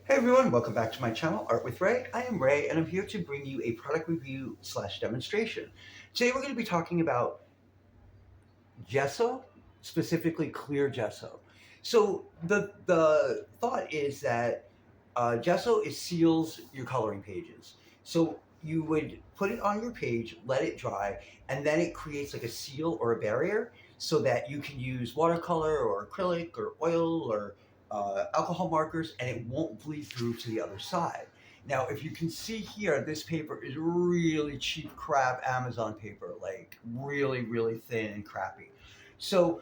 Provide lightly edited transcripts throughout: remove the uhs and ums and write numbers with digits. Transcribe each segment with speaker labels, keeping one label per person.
Speaker 1: Hey everyone, welcome back to my channel, Art with Ray. I am Ray and I'm here to bring you a product review slash demonstration. Today we're going to be talking about gesso, specifically clear gesso. So the thought is that gesso seals your coloring pages. So you would put it on your page, let it dry, and then it creates like a seal or a barrier so that you can use watercolor or acrylic or oil or alcohol markers and it won't bleed through to the other side. Now, if you can see here, this paper is really cheap crap Amazon paper, like really, really thin and crappy. So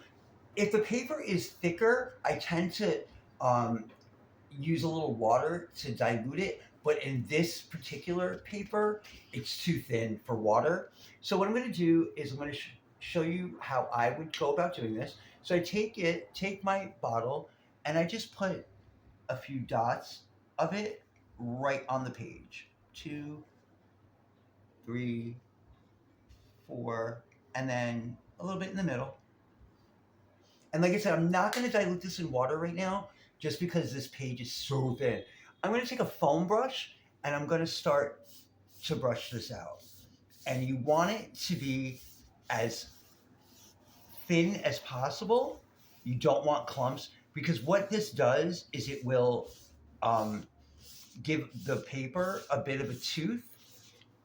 Speaker 1: if the paper is thicker, I tend to um, use a little water to dilute it. But in this particular paper, it's too thin for water. So what I'm going to do is I'm going to show you how I would go about doing this. So I take my bottle, and I just put a few dots of it right on the page. Two, three, four, and then a little bit in the middle. And like I said, I'm not going to dilute this in water right now just because this page is so thin. I'm going to take a foam brush and I'm going to start to brush this out. And you want it to be as thin as possible. You don't want clumps because what this does is it will um, give the paper a bit of a tooth.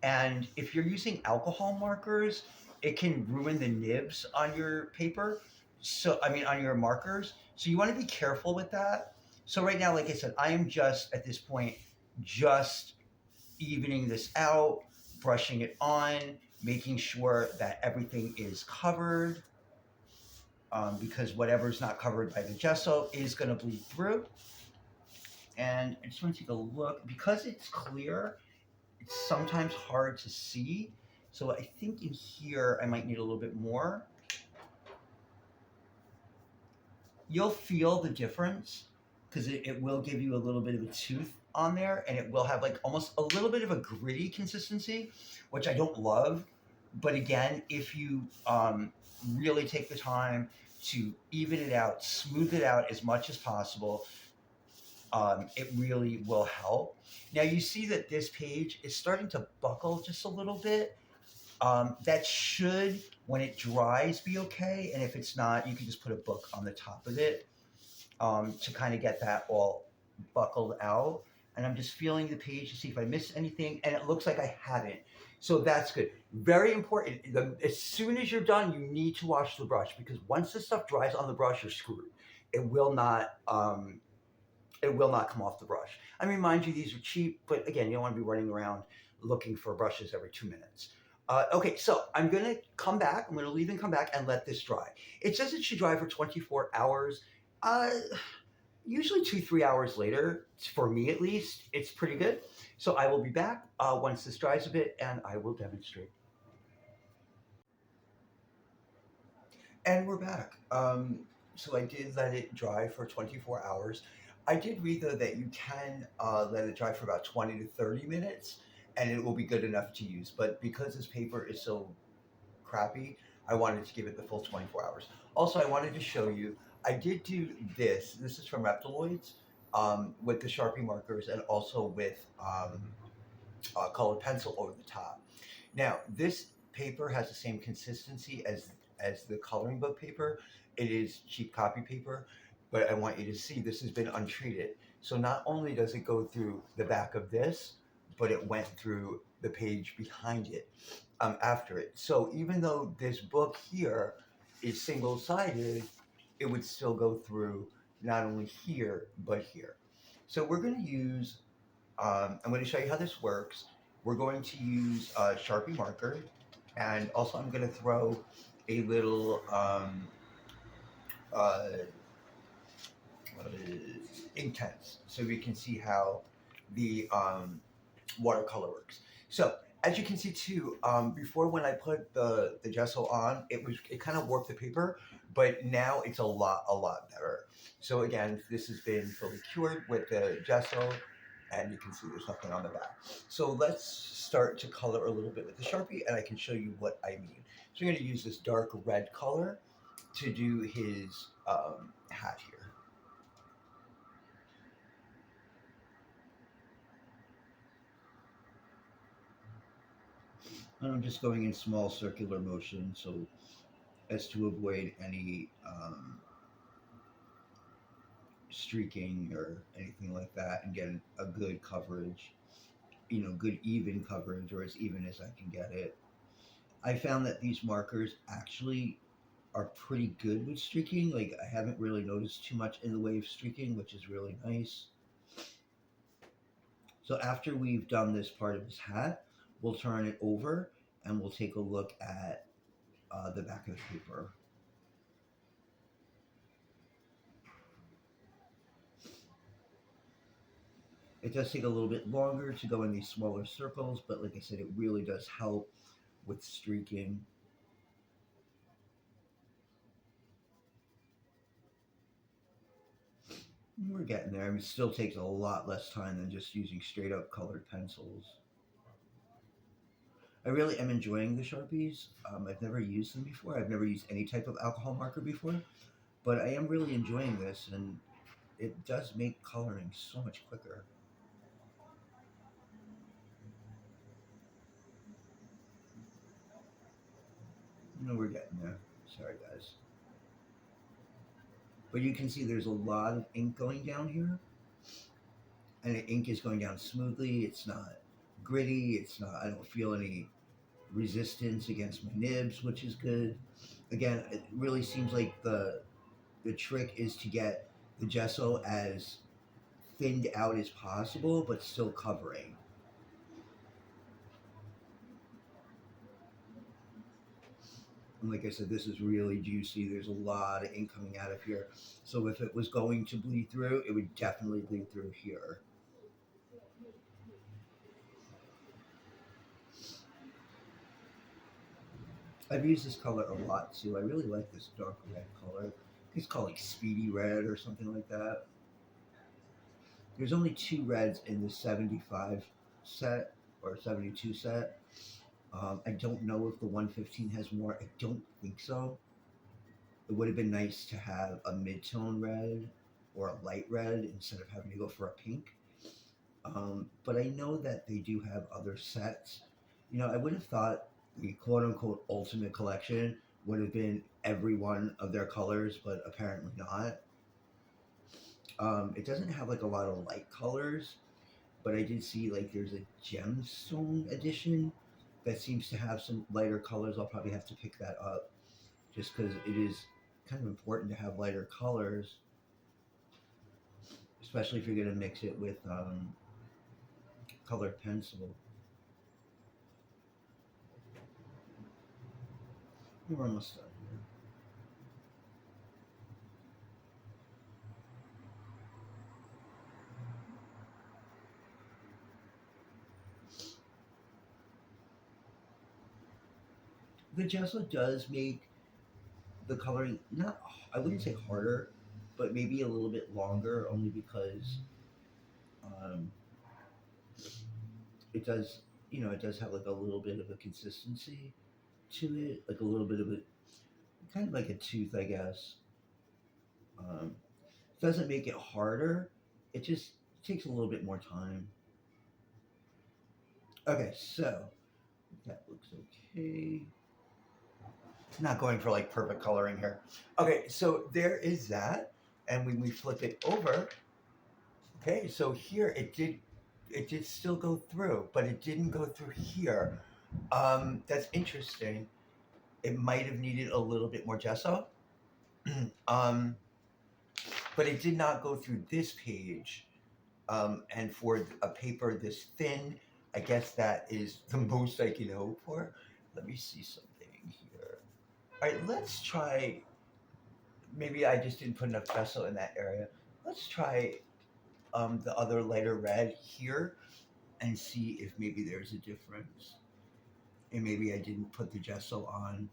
Speaker 1: And if you're using alcohol markers, it can ruin the nibs on your paper. So, I mean, on your markers. So you want to be careful with that. So right now, like I said, I am just at this point, just evening this out, brushing it on, making sure that everything is covered. Because whatever's not covered by the gesso is going to bleed through. And I just want to take a look. Because it's clear, it's sometimes hard to see. So I think in here I might need a little bit more. You'll feel the difference because it will give you a little bit of a tooth on there and it will have like almost a little bit of a gritty consistency, which I don't love. But again, if you really take the time to even it out, smooth it out as much as possible, it really will help. Now you see that this page is starting to buckle just a little bit. That should, when it dries, be okay. And if it's not, you can just put a book on the top of it to kind of get that all buckled out. And I'm just feeling the page to see if I missed anything. And it looks like I haven't. So that's good. Very important. As soon as you're done, you need to wash the brush because once this stuff dries on the brush, you're screwed. It will not. It will not come off the brush. I mean, mind you, these are cheap, but again, you don't want to be running around looking for brushes every 2 minutes. Okay, so I'm going to come back. I'm going to leave and come back and let this dry. It says it should dry for 24 hours. Uh, Usually 2, 3 hours later, for me at least, it's pretty good. So I will be back once this dries a bit and I will demonstrate. And we're back. So I did let it dry for 24 hours. I did read though that you can let it dry for about 20 to 30 minutes and it will be good enough to use. But because this paper is so crappy, I wanted to give it the full 24 hours. Also, I wanted to show you, I did do this. This is from Reptiloids with the Sharpie markers and also with colored pencil over the top. Now, this paper has the same consistency as the coloring book paper. It is cheap copy paper, but I want you to see this has been untreated. So not only does it go through the back of this, but it went through the page behind it after it. So even though this book here is single-sided, it would still go through not only here, but here. So we're going to use I'm going to show you how this works. We're going to use a Sharpie marker, and also I'm going to throw a little uh, Inktense so we can see how the watercolor works. So as you can see too, before when I put the gesso on, it kind of warped the paper, but now it's a lot better. So again, this has been fully cured with the gesso, and you can see there's nothing on the back. So let's start to color a little bit with the Sharpie, and I can show you what I mean. So I'm going to use this dark red color to do his hat here. And I'm just going in small circular motion so as to avoid any streaking or anything like that and get a good coverage, good even coverage or as even as I can get it. I found that these markers actually are pretty good with streaking. Like I haven't really noticed too much in the way of streaking, which is really nice. So after we've done this part of his hat, we'll turn it over and we'll take a look at the back of the paper. It does take a little bit longer to go in these smaller circles, but like I said, it really does help with streaking. We're getting there. I mean, it still takes a lot less time than just using straight up colored pencils. I really am enjoying the Sharpies. I've never used them before. I've never used any type of alcohol marker before, but I am really enjoying this, and it does make coloring so much quicker. We're getting there. Sorry, guys. But you can see there's a lot of ink going down here, and the ink is going down smoothly. It's not gritty. It's not. I don't feel any resistance against my nibs, which is good. Again, it really seems like the trick is to get the gesso as thinned out as possible, but still covering. And like I said, this is really juicy. There's a lot of ink coming out of here. So if it was going to bleed through, it would definitely bleed through here. I've used this color a lot too. I really like this dark red color. It's called like Speedy Red or something like that. There's only two reds in the 75 set or 72 set. I don't know if the 115 has more. I don't think so. It would have been nice to have a mid-tone red or a light red instead of having to go for a pink. But I know that they do have other sets. I would have thought the quote unquote ultimate collection would have been every one of their colors, but apparently not. It doesn't have like a lot of light colors, but I did see like there's a gemstone edition that seems to have some lighter colors. I'll probably have to pick that up just because it is kind of important to have lighter colors, especially if you're going to mix it with colored pencil. We're almost done here. The gesso does make the coloring not, I wouldn't say harder, but maybe a little bit longer, only because um, it does, it does have like a little bit of a consistency to it, like a little bit of a kind of like a tooth, I guess. Um, it doesn't make it harder. It just takes a little bit more time. Okay, so that looks okay. Not going for like perfect coloring here. Okay, so there is that, and when we flip it over, okay, so here it did still go through, but it didn't go through here. That's interesting. It might have needed a little bit more gesso. um, but it did not go through this page. And for a paper this thin, I guess that is the most I can hope for. Let me see something here. All right, let's try. Maybe I just didn't put enough gesso in that area. Let's try the other lighter red here and see if maybe there's a difference. And maybe I didn't put the gesso on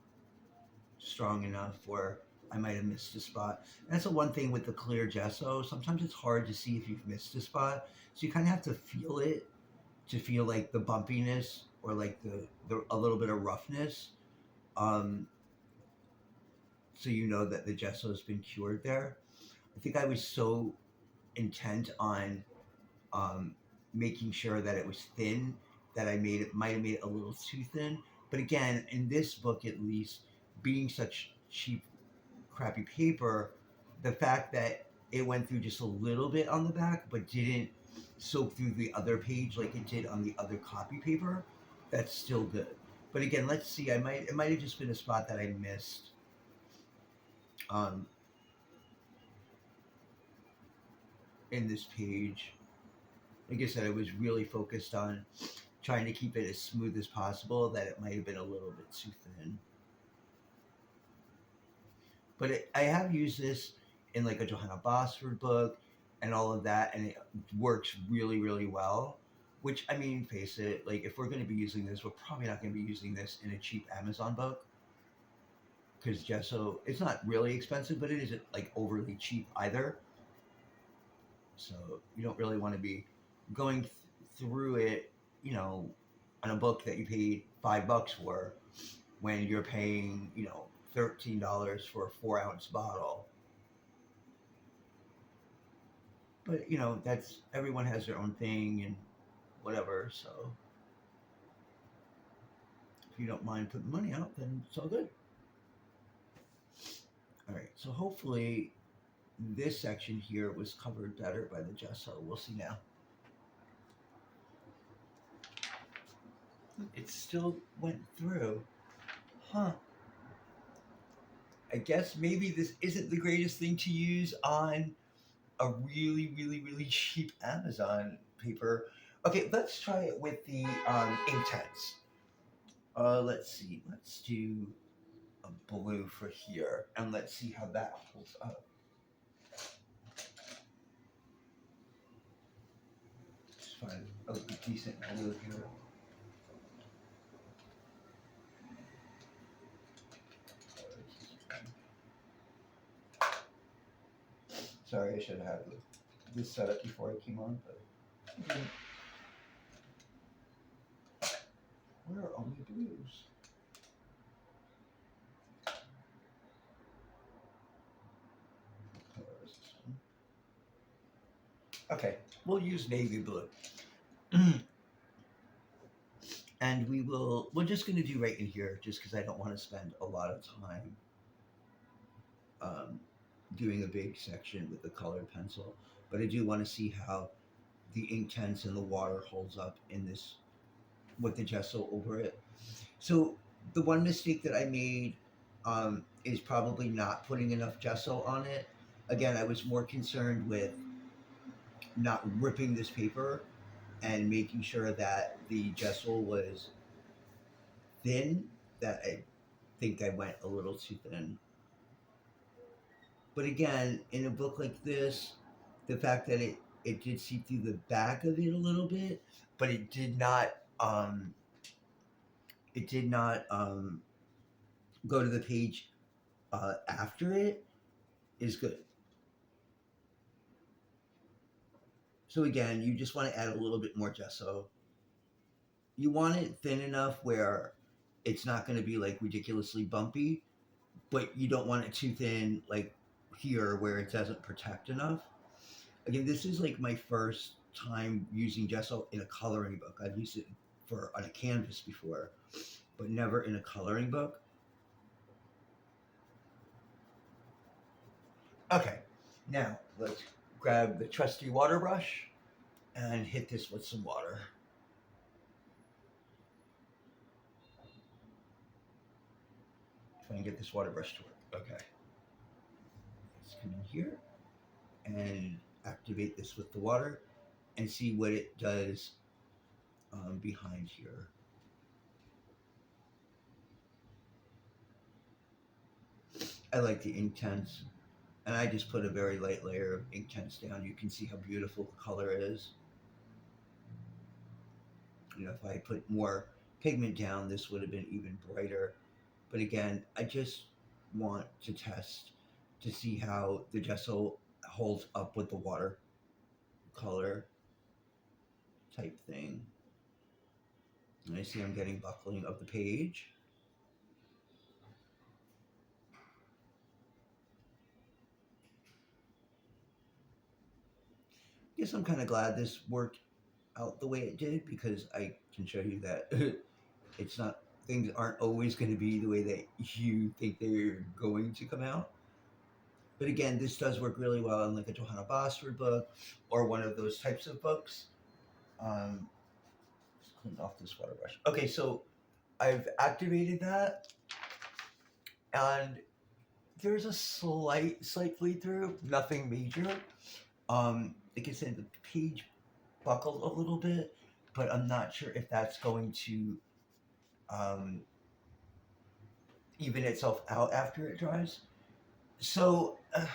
Speaker 1: strong enough, or I might have missed a spot. And that's the one thing with the clear gesso. Sometimes it's hard to see if you've missed a spot. So you kind of have to feel it to feel like the bumpiness or like the a little bit of roughness. Um, so you know that the gesso has been cured there. I think I was so intent on um, making sure that it was thin that I might have made it a little too thin. But again, in this book at least, being such cheap, crappy paper, the fact that it went through just a little bit on the back, but didn't soak through the other page like it did on the other copy paper, that's still good. But again, let's see. It might have just been a spot that I missed. Um, in this page, like I said, I was really focused on trying to keep it as smooth as possible. That it might have been a little bit too thin. But I have used this in like a Johanna Bosford book and all of that, and it works really, really well. Which, I mean, face it, like if we're going to be using this, we're probably not going to be using this in a cheap Amazon book because gesso, it's not really expensive, but it isn't like overly cheap either. So you don't really want to be going through it, you know, on a book that you paid $5 for when you're paying, $13 for a 4 ounce bottle. But that's everyone has their own thing and whatever. So if you don't mind putting money out, then it's all good. All right. So hopefully this section here was covered better by the gesso. We'll see now. It still went through. Huh. I guess maybe this isn't the greatest thing to use on a really, really, really cheap Amazon paper. Okay, let's try it with the Inktense. Let's see. Let's do a blue for here, and let's see how that holds up. Let's find a decent blue here. Sorry, I should have had this set up before I came on, but where are all my blues? What color is this one? Okay, we'll use navy blue. And we're just going to do right in here just because I don't want to spend a lot of time um, doing a big section with the colored pencil. But I do want to see how the Inktense and the water holds up in this with the gesso over it. So the one mistake that I made is probably not putting enough gesso on it. Again, I was more concerned with not ripping this paper and making sure that the gesso was thin. That I think I went a little too thin. But again, in a book like this, the fact that it did seep through the back of it a little bit, but it did not go to the page after it is good. So again, you just want to add a little bit more gesso. You want it thin enough where it's not going to be like ridiculously bumpy, but you don't want it too thin like here where it doesn't protect enough. Again, this is like my first time using gesso in a coloring book. I've used it for on a canvas before, but never in a coloring book. Okay, now let's grab the trusty water brush and hit this with some water. Try and get this water brush to work. Okay. Let's come in here and activate this with the water and see what it does behind here. I like the Inktense, and I just put a very light layer of Inktense down. You can see how beautiful the color is. If I put more pigment down, this would have been even brighter. But again, I just want to test to see how the gesso holds up with the water color type thing. And I see I'm getting buckling of the page. Yes, I'm kind of glad this worked out the way it did because I can show you that it's not things aren't always going to be the way that you think they're going to come out. But again, this does work really well in like a Johanna Bosford book or one of those types of books. Um, just clean off this water brush. Okay, so I've activated that, and there's a slight bleed through, nothing major. Like I said, the page buckled a little bit, but I'm not sure if that's going to um, even itself out after it dries. So let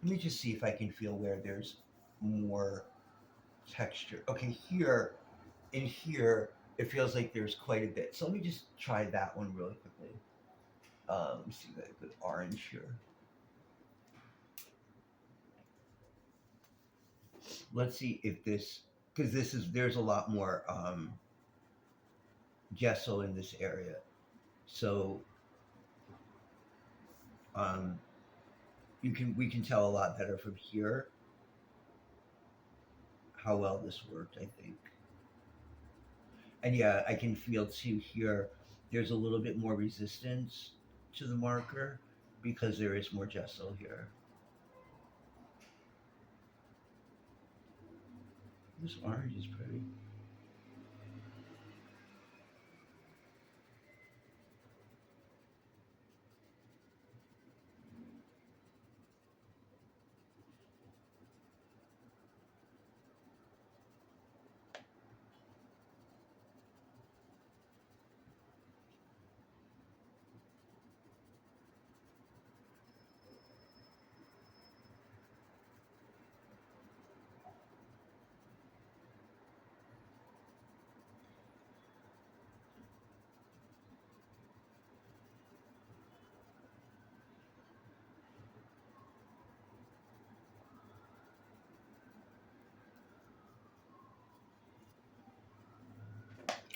Speaker 1: me just see if I can feel where there's more texture. Okay, here, in here, it feels like there's quite a bit. So let me just try that one really quickly. Let me see that good orange here. Let's see if this, because there's a lot more gesso in this area. So um, we can tell a lot better from here how well this worked, I think. And yeah, I can feel too here. There's a little bit more resistance to the marker because there is more gesso here. This orange is pretty.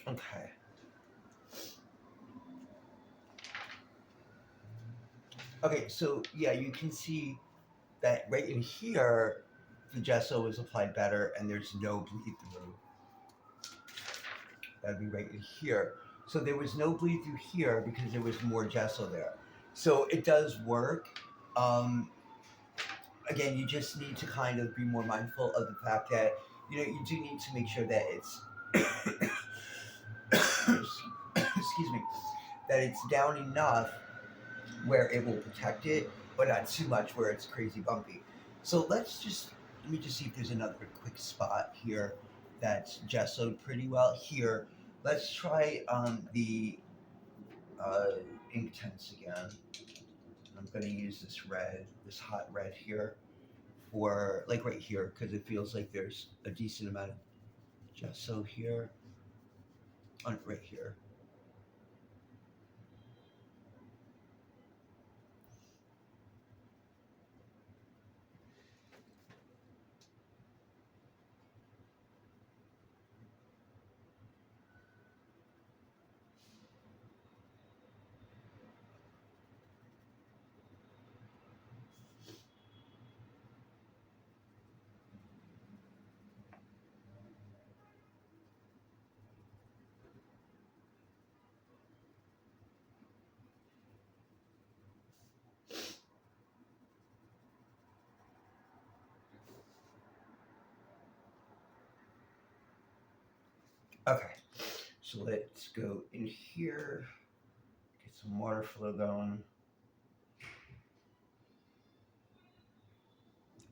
Speaker 1: Okay. Okay, so yeah, you can see that right in here, the gesso is applied better and there's no bleed through. That'd be right in here. So there was no bleed through here because there was more gesso there. So it does work. Um, Again, you just need to kind of be more mindful of the fact that you do need to make sure that it's excuse me, that it's down enough where it will protect it, but not too much where it's crazy bumpy. So let me just see if there's another quick spot here that's gessoed pretty well. Here, let's try the uh, ink tints again. I'm going to use this hot red here for like right here because it feels like there's a decent amount of gesso here, right here. Okay, so let's go in here, get some water flow going,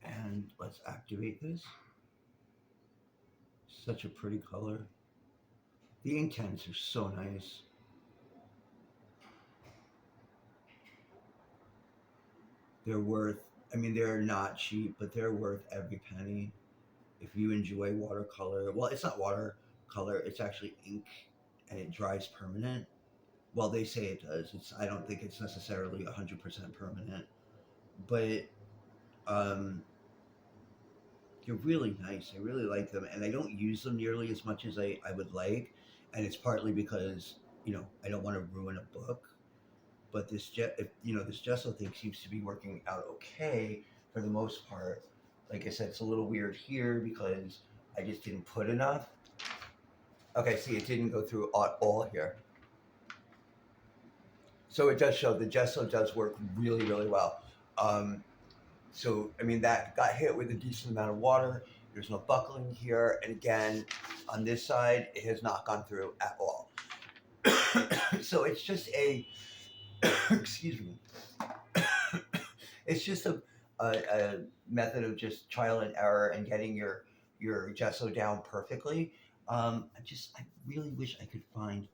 Speaker 1: and let's activate this. Such a pretty color. The ink tints are so nice. They're worth, I mean, they're not cheap, but they're worth every penny. If you enjoy watercolor, well, it's not watercolor, it's actually ink and it dries permanent. Well, they say it does. I don't think it's necessarily 100% permanent, but um, they're really nice. I really like them, and I don't use them nearly as much as I would like. And it's partly because I don't want to ruin a book. But this gesso thing seems to be working out okay for the most part. Like I said, it's a little weird here because I just didn't put enough. Okay, see, it didn't go through at all here. So it does show the gesso does work really, really well. Um, so I mean that got hit with a decent amount of water. There's no buckling here, and again, on this side, it has not gone through at all. So it's just a excuse me. It's just a method of just trial and error and getting your gesso down perfectly. I really wish I could find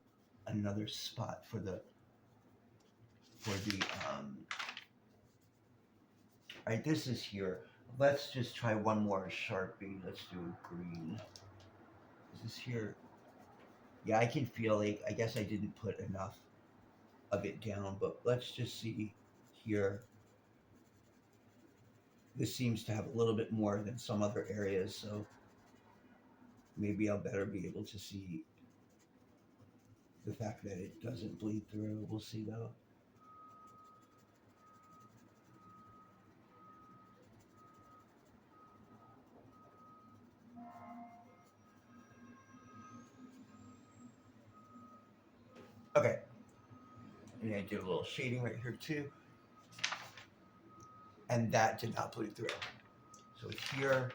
Speaker 1: another spot for the all right, this is here. Let's just try one more Sharpie. Let's do green. Is this here? Yeah, I can feel like I guess I didn't put enough of it down, but let's just see here. This seems to have a little bit more than some other areas, so maybe I'll better be able to see the fact that it doesn't bleed through. We'll see though. Okay, and I did a little shading right here too, and that did not bleed through. So it's here,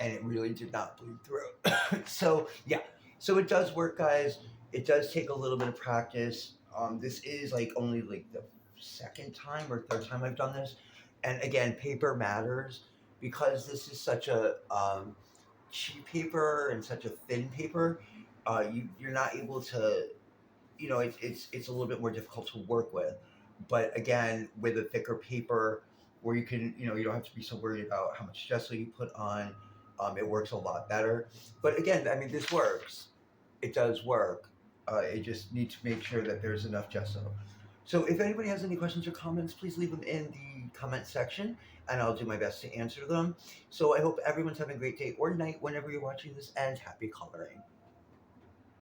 Speaker 1: and it really did not bleed through. So yeah, so it does work, guys. It does take a little bit of practice. This is like only like the second time or third time I've done this, and again, paper matters because this is such a cheap paper and such a thin paper. You're not able to, it's a little bit more difficult to work with. But again, with a thicker paper, where you can, you don't have to be so worried about how much gesso you put on. It works a lot better. But again, I mean, this works. It does work. It just need to make sure that there's enough gesso. So if anybody has any questions or comments, please leave them in the comment section, and I'll do my best to answer them. So I hope everyone's having a great day or night whenever you're watching this, and happy coloring.